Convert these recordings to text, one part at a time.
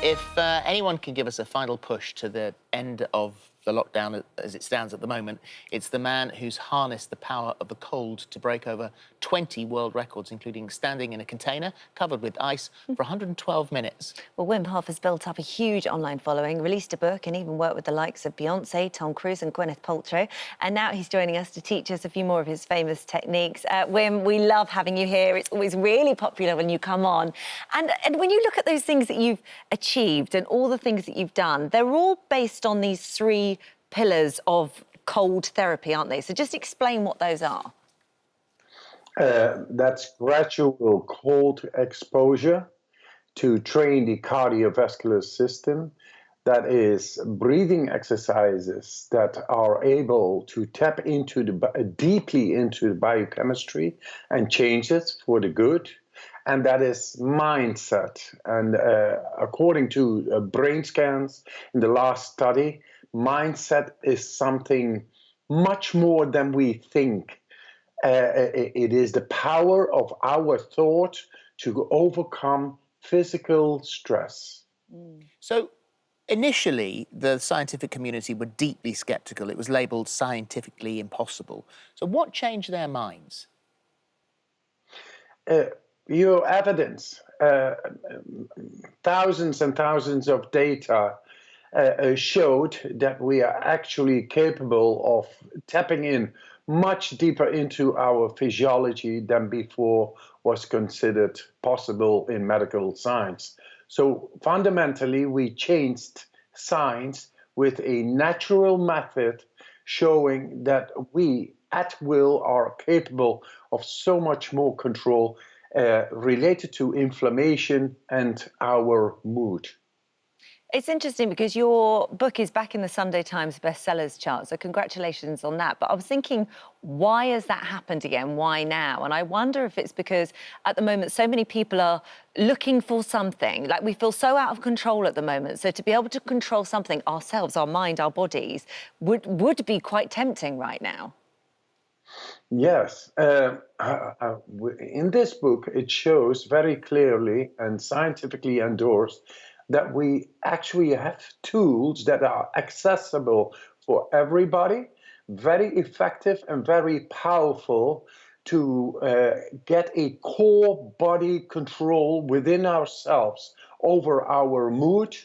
If anyone can give us a final push to the end of the lockdown as it stands at the moment, it's the man who's harnessed the power of the cold to break over 20 world records, including standing in a container covered with ice for 112 minutes. Well, Wim Hof has built up a huge online following, released a book and even worked with the likes of Beyonce, Tom Cruise and Gwyneth Paltrow. And now he's joining us to teach us a few more of his famous techniques. Wim, we love having you here. It's always really popular when you come on. And when you look at those things that you've achieved and all the things that you've done, they're all based on these three pillars of cold therapy, aren't they? So just explain what those are. That's gradual cold exposure to train the cardiovascular system. That is breathing exercises that are able to tap into deeply into the biochemistry and change it for the good. And that is mindset. And according to brain scans in the last study, mindset is something much more than we think. It is the power of our thought to overcome physical stress. So initially, the scientific community were deeply skeptical. It was labelled scientifically impossible. So what changed their minds? Your evidence, thousands and thousands of data showed that we are actually capable of tapping in much deeper into our physiology than before was considered possible in medical science. So fundamentally, we changed science with a natural method showing that we at will are capable of so much more control related to inflammation and our mood. It's interesting because your book is back in the Sunday Times Bestsellers chart, so congratulations on that. But I was thinking, why has that happened again? Why now? And I wonder if it's because at the moment so many people are looking for something. Like, we feel so out of control at the moment. So to be able to control something ourselves, our mind, our bodies, would be quite tempting right now. Yes. In this book, it shows very clearly and scientifically endorsed that we actually have tools that are accessible for everybody, very effective and very powerful to get a core body control within ourselves over our mood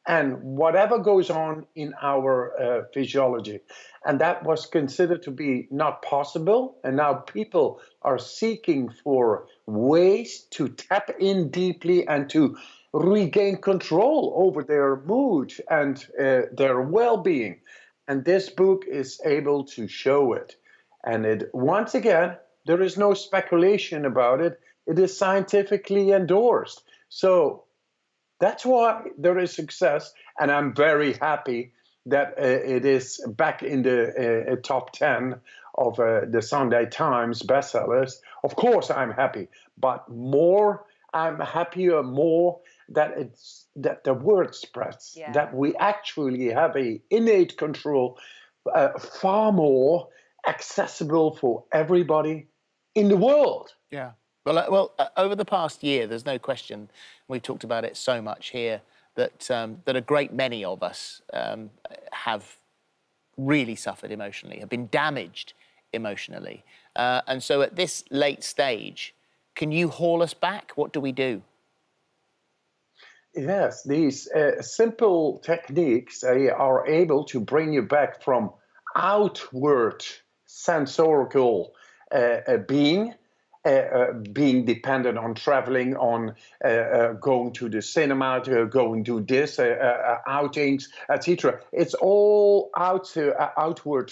and whatever goes on in our physiology. And that was considered to be not possible. And now people are seeking for ways to tap in deeply and to regain control over their mood and their well-being. And this book is able to show it. And it, once again, there is no speculation about it. It is scientifically endorsed. So that's why there is success. And I'm very happy that it is back in the top 10 of the Sunday Times Bestsellers. Of course, I'm happy, but I'm happier more that the word spreads, that we actually have a innate control, far more accessible for everybody in the world. Yeah. Well, over the past year, there's no question, we've talked about it so much here, that a great many of us have really suffered emotionally, have been damaged emotionally. And so at this late stage, can you haul us back? What do we do? Yes, these simple techniques are able to bring you back from outward sensorical being dependent on traveling, on going to the cinema, going to this, outings, etc. It's all outward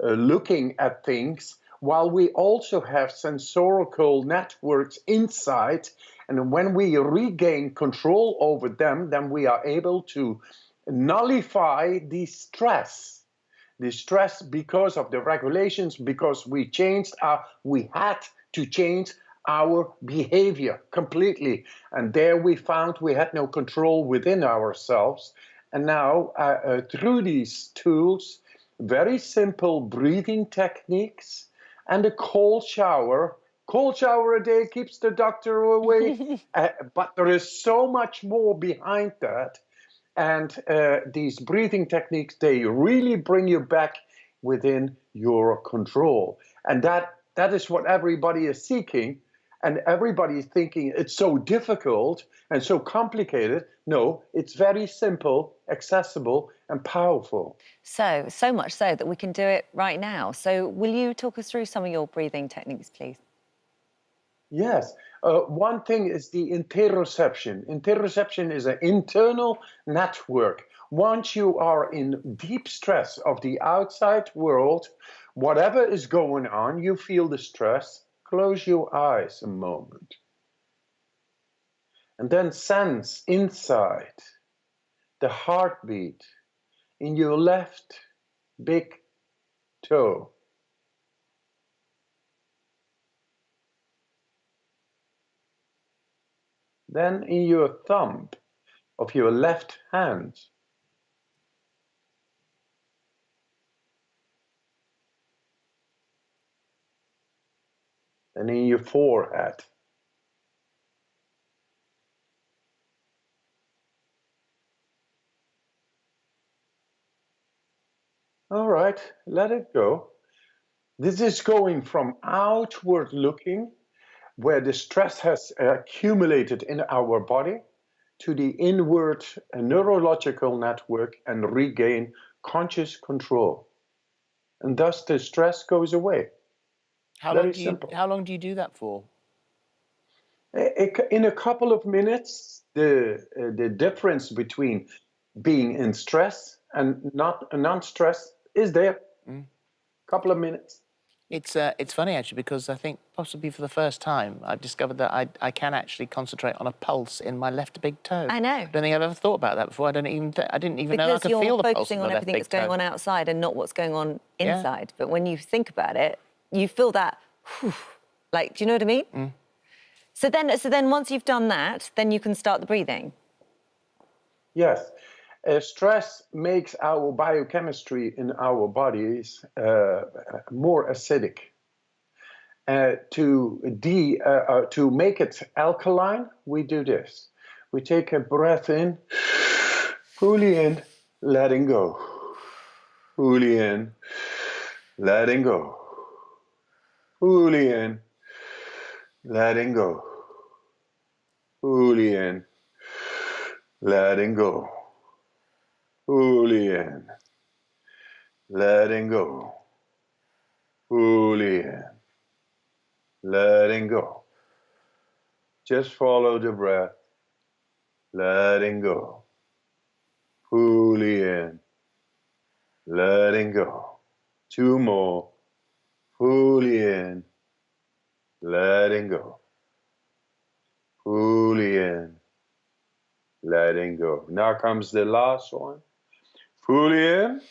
looking at things, while we also have sensorical networks inside. And when we regain control over them, then we are able to nullify the stress because of the regulations, because we had to change our behavior completely. And there we found we had no control within ourselves. And now, through these tools, very simple breathing techniques and a cold shower cold shower a day keeps the doctor away. But there is so much more behind that. And these breathing techniques, they really bring you back within your control. And that is what everybody is seeking. And everybody is thinking it's so difficult and so complicated. No, it's very simple, accessible, and powerful. So much so that we can do it right now. So will you talk us through some of your breathing techniques, please? Yes. One thing is the interoception. Interoception is an internal network. Once you are in deep stress of the outside world, whatever is going on, you feel the stress. Close your eyes a moment. And then sense inside the heartbeat in your left big toe. Then in your thumb of your left hand. And in your forehead. All right, let it go. This is going from outward looking, where the stress has accumulated in our body, to the inward neurological network and regain conscious control. And thus the stress goes away. How Very long do you simple. how long do you do that for? In a couple of minutes, the difference between being in stress and not non-stress is there. Couple of minutes. It's funny actually, because I think possibly for the first time I've discovered that I can actually concentrate on a pulse in my left big toe. I know. I don't think I've ever thought about that before. I didn't even know I Because could you're feel the pulse focusing in on the left everything big that's going toe. on outside and not what's going on Yeah. inside. But when you think about it, you feel that, whew, like, do you know what I mean? So then once you've done that, then you can start the breathing. Yes. Stress makes our biochemistry in our bodies more acidic. To make it alkaline, we do this. We take a breath in, fully in, letting go. Fully in, letting go. Fully in, letting go. Fully in, letting go. Fully in, letting go. Fully in, letting go. Just follow the breath, letting go. Fully in, letting go. Two more. Fully in, letting go. Fully in, letting go. Now comes the last one. Fully in,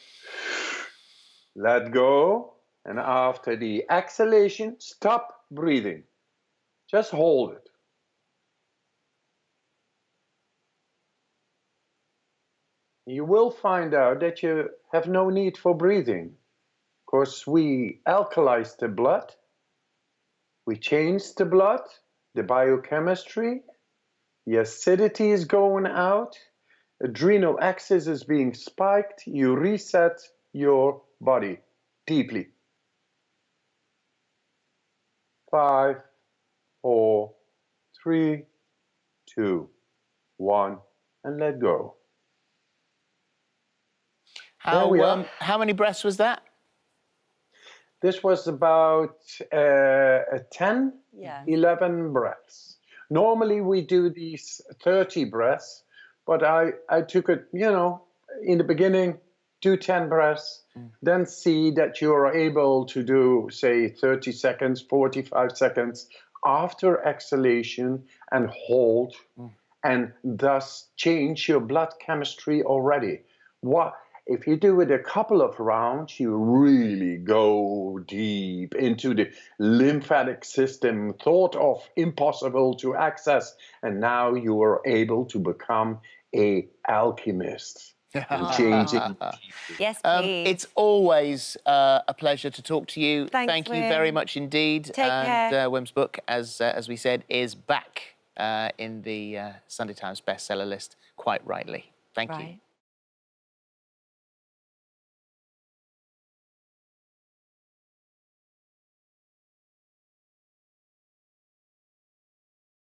let go. And after the exhalation, stop breathing. Just hold it. You will find out that you have no need for breathing. Of course, we alkalize the blood. We change the blood, the biochemistry. The acidity is going out. Adrenal axis is being spiked. You reset your body deeply. 5, 4, 3, 2, 1, and let go. There we are. How many breaths was that? This was about 10, Yeah. 11 breaths. Normally we do these 30 breaths, but I took it, in the beginning, do 10 breaths, then see that you are able to do, say, 30 seconds, 45 seconds after exhalation and hold, and thus change your blood chemistry already. If you do it a couple of rounds, you really go deep into the lymphatic system, thought of impossible to access, and now you are able to become an alchemist. and changing. Yes, please. It's always a pleasure to talk to you. Thanks, Thank you very Wim. much indeed. Take care. Wim's book, as we said, is back in the Sunday Times bestseller list quite rightly. Thank you. Right.